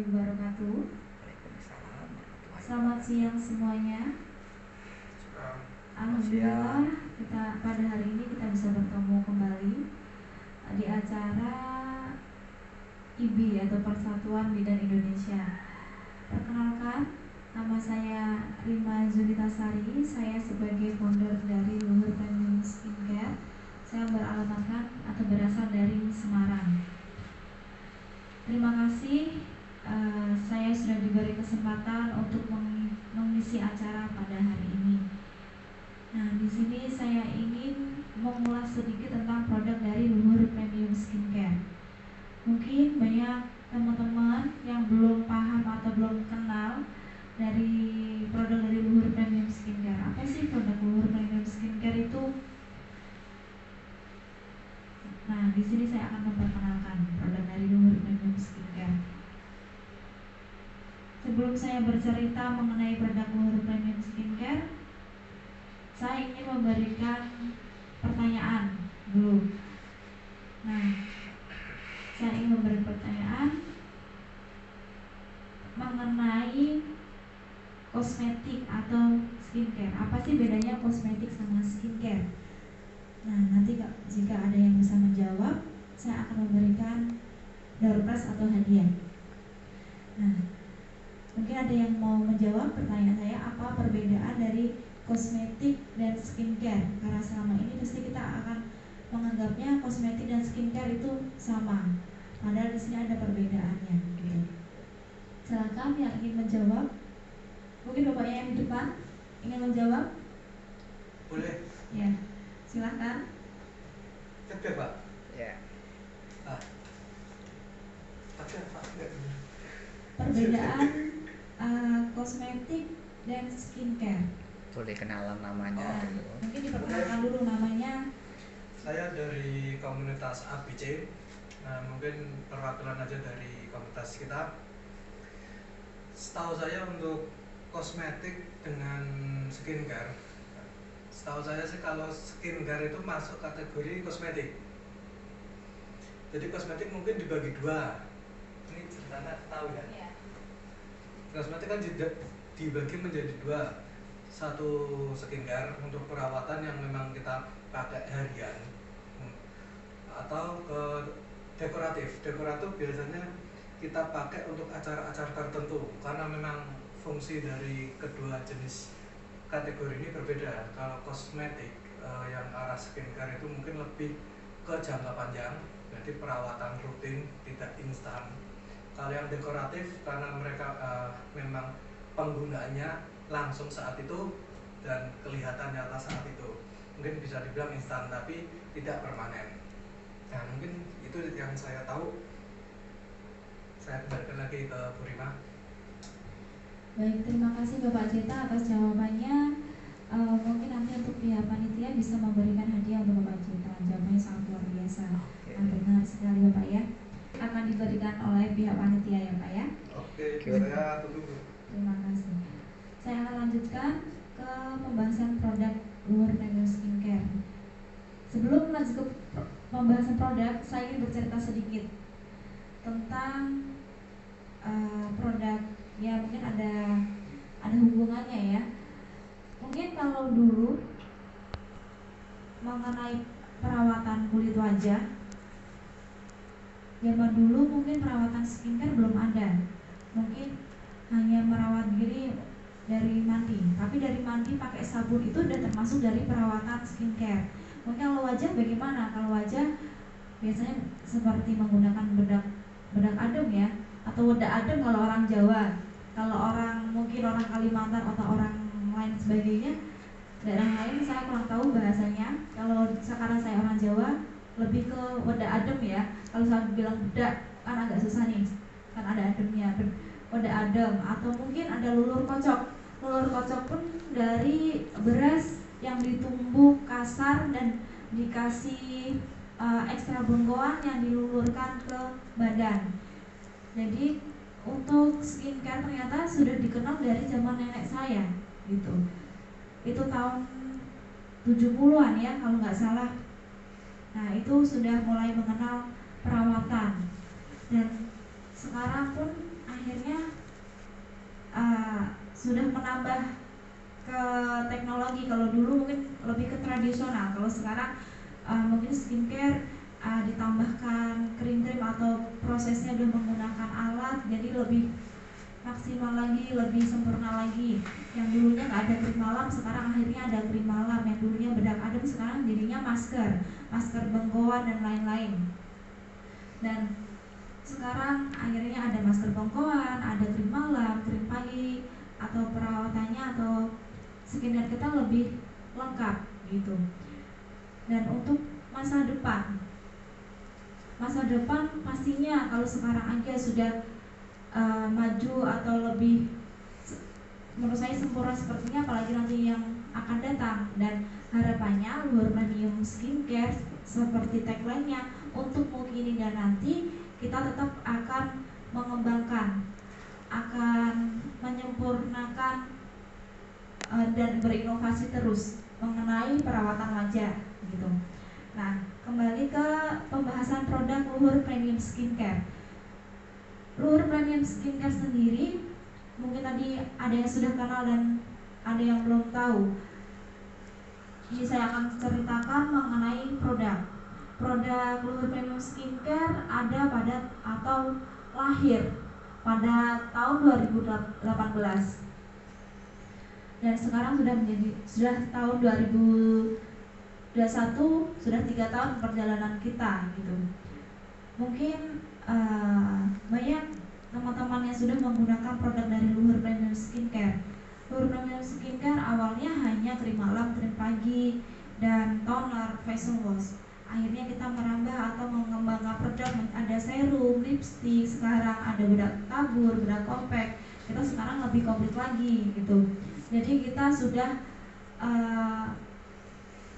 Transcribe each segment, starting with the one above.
wabarakatuh. Waalaikumsalam. Selamat siang semuanya. Alhamdulillah kita pada hari ini kita bisa bertemu kembali di acara IBI atau Persatuan Bidan Indonesia. Perkenalkan, nama saya Rima Zuritasari. Saya sebagai founder dari Luhur Premium Skincare. Saya beralamatkan atau berasal dari Semarang. Terima kasih. Saya sudah diberi kesempatan untuk mengisi acara pada hari ini. Nah, di sini saya ingin mengulas sedikit tentang produk dari Luhur Premium Skincare. Mungkin banyak teman-teman yang belum paham atau belum kenal dari produk dari Luhur Premium Skincare. Apa sih produk Luhur Premium Skincare itu? Nah, di sini saya akan memperkenalkan produk dari Luhur Premium Skincare. Sebelum saya bercerita mengenai produk Luhur Premium Skincare, saya ingin memberikan pertanyaan dulu. Nah, saya ingin memberi pertanyaan mengenai kosmetik atau skincare. Apa sih bedanya kosmetik sama skincare? Nah, nanti jika ada yang bisa menjawab, saya akan memberikan door prize atau hadiah. Nah, mungkin ada yang mau menjawab pertanyaan saya, apa perbedaan dari kosmetik dan skincare? Karena selama ini pasti kita akan menganggapnya kosmetik dan skincare itu sama, padahal di sini ada perbedaannya. Gitu. Silakan yang ingin menjawab. Mungkin bapaknya yang di depan ingin menjawab. Boleh. Ya, silakan. Coba Pak. Ya. Perbedaan kosmetik dan skincare. Boleh kenalan namanya dulu. Mungkin diperkenalkan dulu namanya. Saya dari komunitas ABC. Nah, mungkin perwakilan aja dari komunitas kita. Setahu saya untuk kosmetik dengan skincare, setahu saya sih kalau skincare itu masuk kategori kosmetik. Jadi kosmetik mungkin dibagi dua. Ini ceritanya tahu ya? Ya. Kosmetik kan dibagi menjadi dua. Satu skincare untuk perawatan yang memang kita pakai harian, atau ke dekoratif. Dekoratif biasanya kita pakai untuk acara-acara tertentu, karena memang fungsi dari kedua jenis kategori ini berbeda. Kalau kosmetik yang arah skincare itu mungkin lebih ke jangka panjang, jadi perawatan rutin, tidak instan. Kalau yang dekoratif karena mereka memang penggunaannya langsung saat itu dan kelihatan nyata saat itu, mungkin bisa dibilang instan tapi tidak permanen. Nah, mungkin itu yang saya tahu. Saya kembalikan lagi ke Bu Rima. Baik, terima kasih Bapak Cita atas jawabannya. Mungkin nanti untuk pihak panitia bisa memberikan hadiah untuk Bapak Cita. Jawabannya sangat luar biasa. Benar sekali Bapak ya. Akan diberikan oleh pihak panitia ya Pak ya. Oke, saya tunggu. Terima kasih. Saya akan lanjutkan ke pembahasan produk Luhur Premium Skincare. Sebelum lanjut ke pembahasan produk, saya ingin bercerita sedikit tentang produk. Ya, mungkin ada hubungannya ya. Mungkin kalau dulu mengenai perawatan kulit wajah, zaman dulu mungkin perawatan skincare belum ada. Mungkin hanya merawat diri dari mandi, tapi dari mandi pakai sabun itu udah termasuk dari perawatan skincare. Mungkin kalau wajah bagaimana? Kalau wajah biasanya seperti menggunakan bedak adem ya, atau wedak adem kalau orang Jawa. Kalau mungkin orang Kalimantan atau orang lain sebagainya, daerah lain saya kurang tahu bahasanya. Kalau sekarang saya orang Jawa lebih ke wedak adem ya. Kalau saya bilang bedak kan agak susah nih, kan ada ademnya. Wedak adem atau mungkin ada lulur kocok. Lulur kocok pun dari beras yang ditumbuk kasar dan dikasih ekstra bengkoang yang dilulurkan ke badan. Jadi untuk skincare ternyata sudah dikenal dari zaman nenek saya gitu. Itu tahun 70-an ya kalau nggak salah. Nah, itu sudah mulai mengenal perawatan. Dan sekarang pun akhirnya sudah menambah ke teknologi. Kalau dulu mungkin lebih ke tradisional, kalau sekarang mungkin skincare ditambahkan krim-krim atau prosesnya udah menggunakan alat, jadi lebih maksimal lagi, lebih sempurna lagi. Yang dulunya nggak ada krim malam, sekarang akhirnya ada krim malam. Yang dulunya bedak adem, sekarang jadinya masker bengkoang dan lain-lain. Dan sekarang akhirnya ada masker bengkoang, ada krim malam, krim pagi, atau perawatannya atau skincare kita lebih lengkap gitu. Dan untuk masa depan pastinya kalau sekarang aja sudah maju atau lebih, menurut saya sempurna sepertinya, apalagi nanti yang akan datang. Dan harapannya Luhur Premium Skincare seperti tagline-nya, untuk kini dan nanti kita tetap akan mengembangkan, akan menyempurnakan dan berinovasi terus mengenai perawatan wajah gitu. Nah, kembali ke pembahasan produk Luhur Premium Skincare. Luhur Premium Skincare sendiri mungkin tadi ada yang sudah kenal dan ada yang belum tahu. Ini saya akan ceritakan mengenai produk Luhur Premium Skincare ada pada atau lahir pada tahun 2018 dan sekarang sudah tahun 2021, sudah 3 tahun perjalanan kita gitu. Mungkin banyak teman-teman yang sudah menggunakan produk dari Luhur Premium Skincare. Luhur Premium Skincare awalnya hanya krim malam, krim pagi, dan toner, facial wash. Akhirnya kita merambah atau mengembangkan produk, ada serum, lipstick, sekarang ada bedak tabur, bedak compact. Kita sekarang lebih komplit lagi gitu. Jadi kita sudah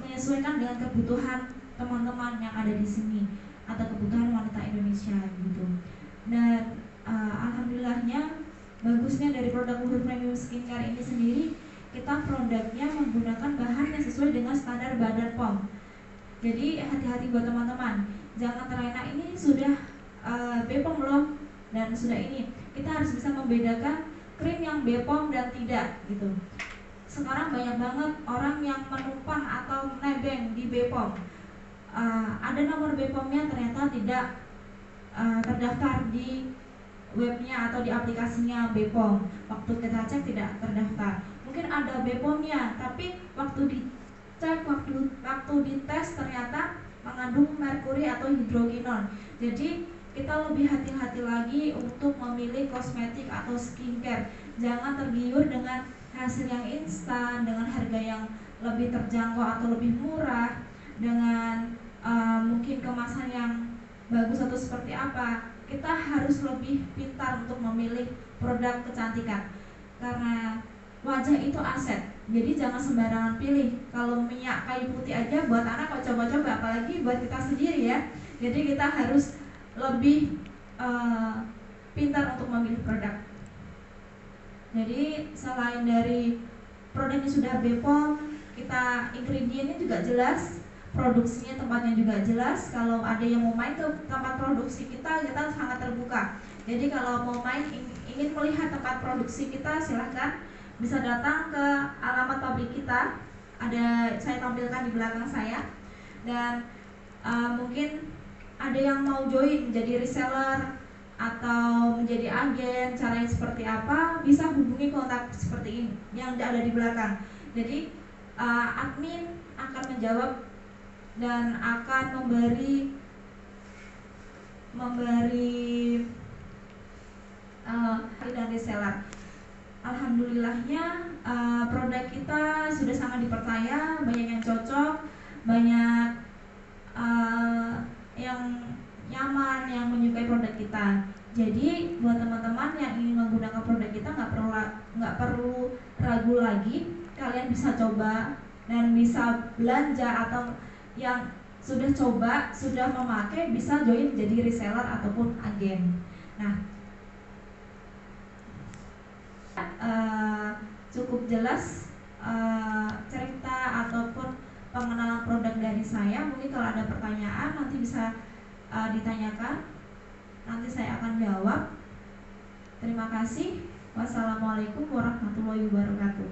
menyesuaikan dengan kebutuhan teman-teman yang ada di sini atau kebutuhan wanita Indonesia gitu. Dan alhamdulillahnya bagusnya dari produk Luhur Premium Skincare ini sendiri, kita produknya menggunakan bahan yang sesuai dengan standar Badan POM. Jadi hati-hati buat teman-teman, jangan terlena ini sudah BPOM belum dan sudah ini. Kita harus bisa membedakan krim yang BPOM dan tidak gitu. Sekarang banyak banget orang yang menumpang atau nebeng di BPOM. Ada nomor BPOM-nya ternyata tidak terdaftar di webnya atau di aplikasinya BPOM. Waktu kita cek tidak terdaftar. Mungkin ada BPOM-nya, tapi waktu dicek, waktu dites ternyata mengandung merkuri atau hidrogenol. Jadi kita lebih hati-hati lagi untuk memilih kosmetik atau skincare. Jangan tergiur dengan hasil yang instan, dengan harga yang lebih terjangkau atau lebih murah, dengan mungkin kemasan yang bagus atau seperti apa. Kita harus lebih pintar untuk memilih produk kecantikan, karena wajah itu aset. Jadi jangan sembarangan pilih. Kalau minyak kayu putih aja buat anak kok coba-coba, apalagi buat kita sendiri ya. Jadi kita harus lebih pintar untuk memilih produk. Jadi selain dari produknya sudah BPOM, kita ingredientnya juga jelas, produksinya tempatnya juga jelas. Kalau ada yang mau main ke tempat produksi kita sangat terbuka. Jadi kalau mau main ingin melihat tempat produksi kita, silahkan bisa datang ke alamat pabrik kita. Ada saya tampilkan di belakang saya. Dan mungkin ada yang mau join menjadi reseller atau menjadi agen, caranya seperti apa, bisa hubungi kontak seperti ini yang ada di belakang. Jadi admin akan menjawab dan akan memberi dan reseller. Alhamdulillahnya produk kita sudah sangat dipercaya, banyak yang cocok, banyak yang nyaman, yang menyukai produk kita. Jadi buat teman-teman yang ingin menggunakan produk kita nggak perlu ragu lagi, kalian bisa coba dan bisa belanja, atau yang sudah coba, sudah memakai, bisa join jadi reseller ataupun agen. Nah, cukup jelas cerita ataupun pengenalan produk dari saya. Mungkin kalau ada pertanyaan nanti bisa ditanyakan, nanti saya akan jawab. Terima kasih. Wassalamualaikum warahmatullahi wabarakatuh.